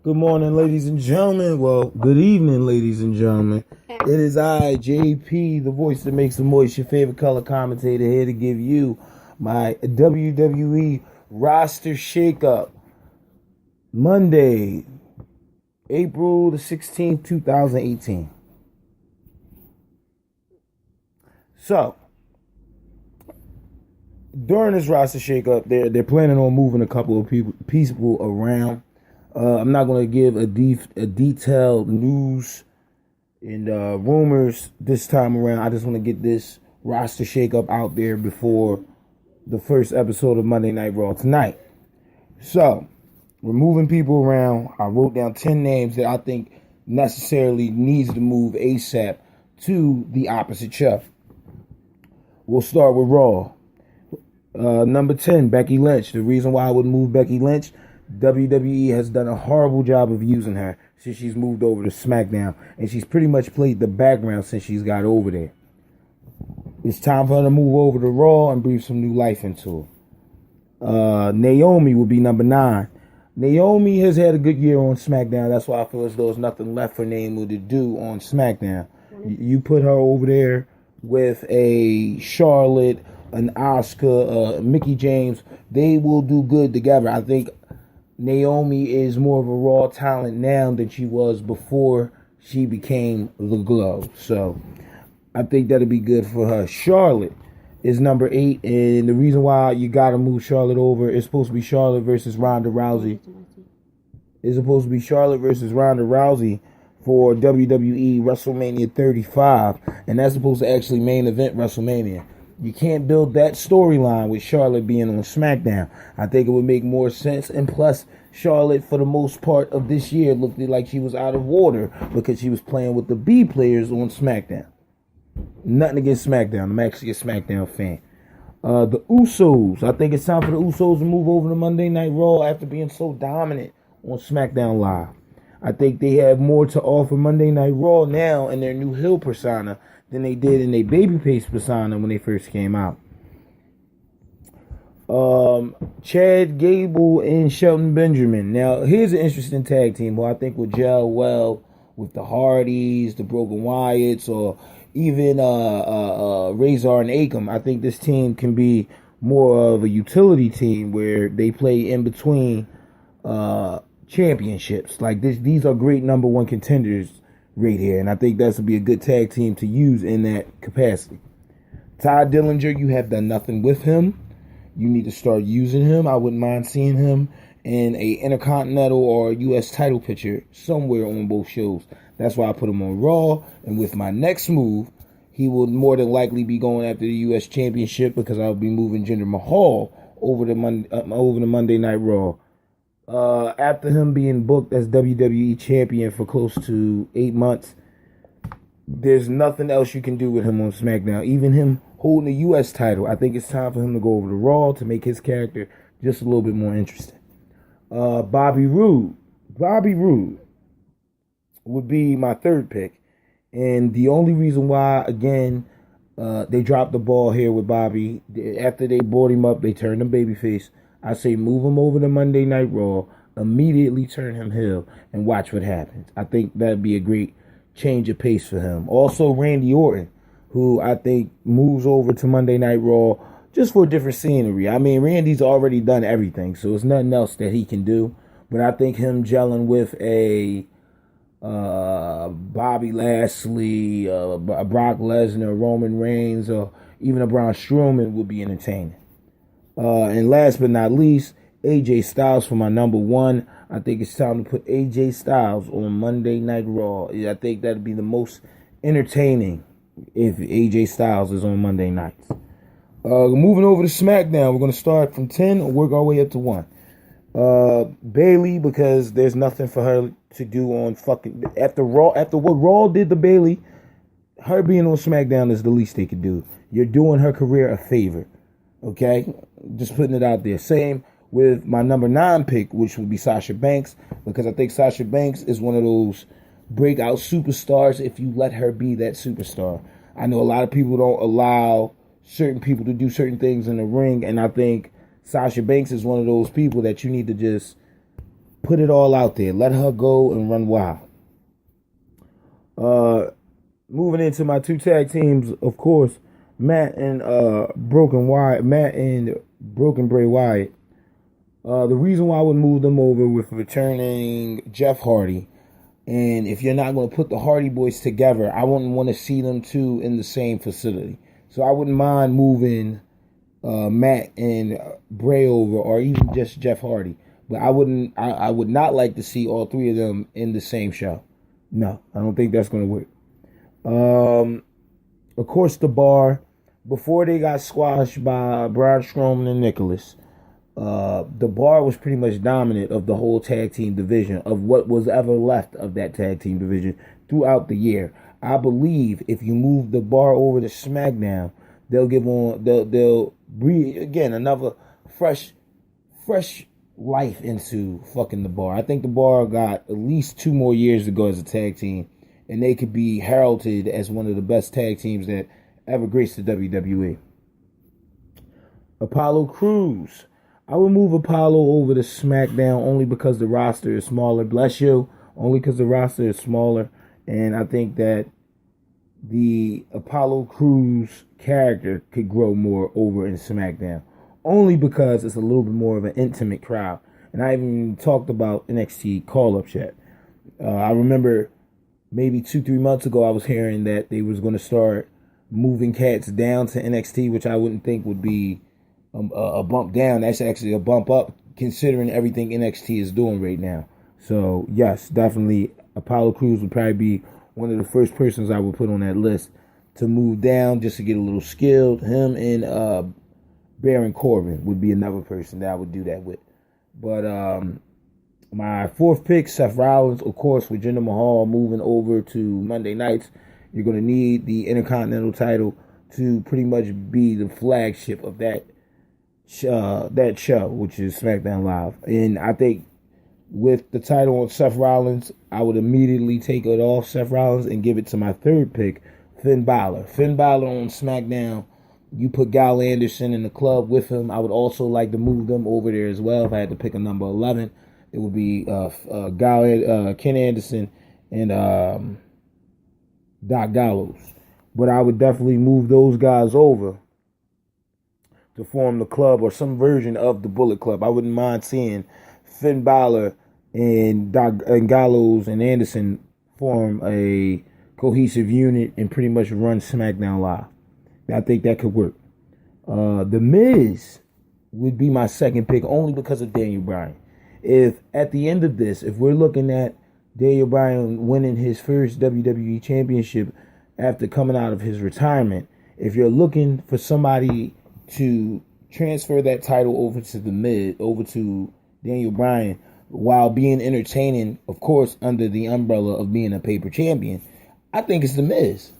Good morning, ladies and gentlemen. Well, good evening, ladies and gentlemen. It is I, JP, the voice that makes the moist, your favorite color commentator, here to give you my WWE roster shakeup. Monday, April the 16th, 2018. So, during this roster shakeup, they're planning on moving a couple of people around. I'm not going to give a detailed news and rumors this time around. I just want to get this roster shakeup out there before the first episode of Monday Night Raw tonight. So, we're moving people around. I wrote down 10 names that I think necessarily needs to move ASAP to the opposite show. We'll start with Raw. Number 10, Becky Lynch. The reason why I would move Becky Lynch, WWE has done a horrible job of using her since she's moved over to SmackDown, and she's pretty much played the background since she's got over there. It's time for her to move over to Raw and breathe some new life into her. Naomi will be number 9. Naomi has had a good year on SmackDown. That's why I feel as though there's nothing left for Naomi to do on SmackDown. You put her over there with a Charlotte, an Asuka, Mickie James, they will do good together. I think Naomi is more of a Raw talent now than she was before she became the Glow. So I think that'll be good for her. Charlotte is number 8, and the reason why you gotta move Charlotte over is supposed to be Charlotte versus Ronda Rousey. It's supposed to be Charlotte versus Ronda Rousey for WWE WrestleMania 35, and that's supposed to actually main event WrestleMania. You can't build that storyline with Charlotte being on SmackDown. I think it would make more sense. And plus, Charlotte, for the most part of this year, looked like she was out of order because she was playing with the B players on SmackDown. Nothing against SmackDown. I'm actually a SmackDown fan. The Usos. I think it's time for the Usos to move over to Monday Night Raw after being so dominant on SmackDown Live. I think they have more to offer Monday Night Raw now in their new heel persona than they did in their babyface persona when they first came out. Chad Gable and Shelton Benjamin. Now, here's an interesting tag team who I think will gel well with the Hardys, the Broken Wyatts, or even Razor and Akam. I think this team can be more of a utility team where they play in between championships. Like these are great number 1 contenders right here, and I think that's would be a good tag team to use in that capacity. Ty Dillinger, you have done nothing with him. You need to start using him. I wouldn't mind seeing him in a Intercontinental or U.S. title picture somewhere on both shows. That's why I put him on Raw, and with my next move, he will more than likely be going after the U.S. Championship because I'll be moving Jinder Mahal over to Monday Night Raw. After him being booked as WWE champion for close to 8 months, there's nothing else you can do with him on SmackDown. Even him holding the U.S. title, I think it's time for him to go over to Raw to make his character just a little bit more interesting. Bobby Roode would be my 3rd pick. And the only reason why, again, they dropped the ball here with Bobby, after they brought him up, they turned him babyface. I say move him over to Monday Night Raw, immediately turn him heel, and watch what happens. I think that'd be a great change of pace for him. Also, Randy Orton, who I think moves over to Monday Night Raw just for different scenery. I mean, Randy's already done everything, so there's nothing else that he can do. But I think him gelling with a Bobby Lashley, a Brock Lesnar, Roman Reigns, or even a Braun Strowman would be entertaining. And last but not least, AJ Styles for my number 1. I think it's time to put AJ Styles on Monday Night Raw. I think that'd be the most entertaining if AJ Styles is on Monday nights. Moving over to SmackDown, we're going to start from 10 and work our way up to 1. Bayley, because there's nothing for her to do on fucking after what Raw did to Bayley. Her being on SmackDown is the least they could do. You're doing her career a favor. Okay, just putting it out there. Same with my number 9 pick, which would be Sasha Banks, because I think Sasha Banks is one of those breakout superstars if you let her be that superstar. I know a lot of people don't allow certain people to do certain things in the ring, and I think Sasha Banks is one of those people that you need to just put it all out there. Let her go and run wild. Moving into my 2 tag teams, of course, Matt and Broken Bray Wyatt. The reason why I would move them over with returning Jeff Hardy, and if you're not going to put the Hardy Boys together, I wouldn't want to see them two in the same facility. So I wouldn't mind moving Matt and Bray over, or even just Jeff Hardy. But I would not like to see all 3 of them in the same show. No, I don't think that's going to work. Of course, the Bar, before they got squashed by Braun Strowman and Nicholas, the Bar was pretty much dominant of the whole tag team division, of what was ever left of that tag team division throughout the year. I believe if you move the Bar over to SmackDown, they'll breathe again another fresh life into fucking the Bar. I think the Bar got at least 2 more years to go as a tag team, and they could be heralded as one of the best tag teams that ever graced the WWE. Apollo Crews. I would move Apollo over to SmackDown only because the roster is smaller. Bless you. Only because the roster is smaller. And I think that the Apollo Crews character could grow more over in SmackDown. Only because it's a little bit more of an intimate crowd. And I haven't even talked about NXT call-ups yet. I remember maybe 2-3 months ago I was hearing that they was going to start moving cats down to NXT, which I wouldn't think would be a bump down. That's actually a bump up considering everything NXT is doing right now. So yes, definitely Apollo Crews would probably be one of the first persons I would put on that list to move down just to get a little skilled. Him and Baron Corbin would be another person that I would do that with. But my 4th pick, Seth Rollins, of course, with Jinder Mahal moving over to Monday nights. You're going to need the Intercontinental title to pretty much be the flagship of that show, which is SmackDown Live. And I think with the title on Seth Rollins, I would immediately take it off Seth Rollins and give it to my 3rd pick, Finn Balor. Finn Balor on SmackDown. You put Gal Anderson in the club with him. I would also like to move them over there as well. If I had to pick a number 11, it would be Ken Anderson and Doc Gallows. But I would definitely move those guys over to form the club or some version of the Bullet Club. I wouldn't mind seeing Finn Balor and Gallows and Anderson form a cohesive unit and pretty much run SmackDown Live. I think that could work. The Miz would be my 2nd pick only because of Daniel Bryan. If at the end of this, if we're looking at Daniel Bryan winning his first WWE Championship after coming out of his retirement, if you're looking for somebody to transfer that title over to the Miz, over to Daniel Bryan, while being entertaining, of course, under the umbrella of being a paper champion, I think it's the Miz.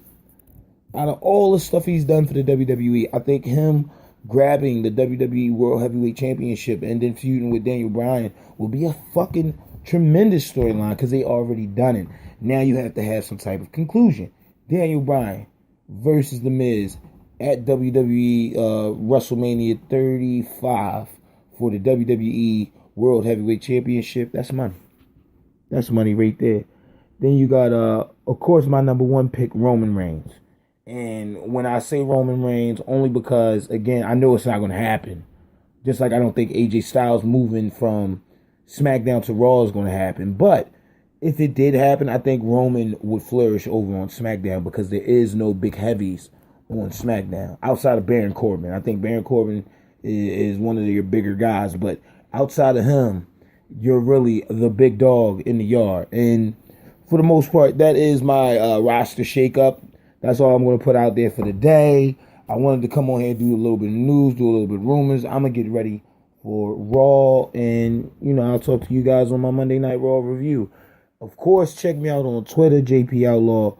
Out of all the stuff he's done for the WWE, I think him grabbing the WWE World Heavyweight Championship and then feuding with Daniel Bryan will be a fucking tremendous storyline because they already done it. Now you have to have some type of conclusion. Daniel Bryan versus The Miz at WWE WrestleMania 35 for the WWE World Heavyweight Championship. That's money. That's money right there. Then you got, of course, my number 1 pick, Roman Reigns. And when I say Roman Reigns, only because, again, I know it's not going to happen. Just like I don't think AJ Styles moving from SmackDown to Raw is going to happen. But if it did happen, I think Roman would flourish over on SmackDown because there is no big heavies on SmackDown outside of Baron Corbin. I think Baron Corbin is one of your bigger guys. But outside of him, you're really the big dog in the yard. And for the most part, that is my roster shakeup. That's all I'm going to put out there for the day. I wanted to come on here and do a little bit of news, do a little bit of rumors. I'm going to get ready for Raw. And, I'll talk to you guys on my Monday Night Raw review. Of course, check me out on Twitter, JP Outlaw.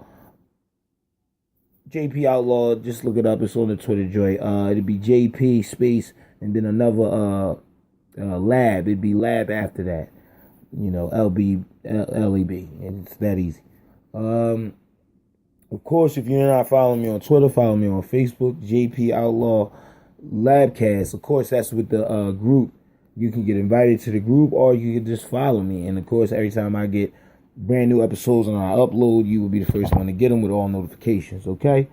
JP Outlaw, just look it up. It's on the Twitter joint. It'll be JP space and then another lab. It'd be lab after that. LB, LEB. And it's that easy. Of course, if you're not following me on Twitter, follow me on Facebook, JP Outlaw Labcast. Of course, that's with the group you can get invited to the group, or you can just follow me. And of course, every time I get brand new episodes and I upload, you will be the first one to get them with all notifications, okay?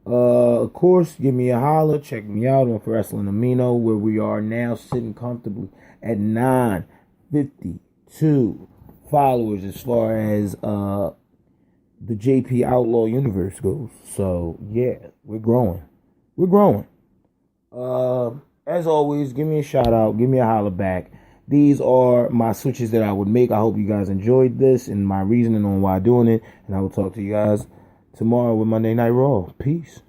Of course, give me a holler. Check me out on Wrestling Amino, where we are now sitting comfortably at 952 followers as far as the JP Outlaw universe goes. So, yeah, we're growing. We're growing. As always, give me a shout out. Give me a holler back. These are my switches that I would make. I hope you guys enjoyed this and my reasoning on why I'm doing it. And I will talk to you guys tomorrow with Monday Night Raw. Peace.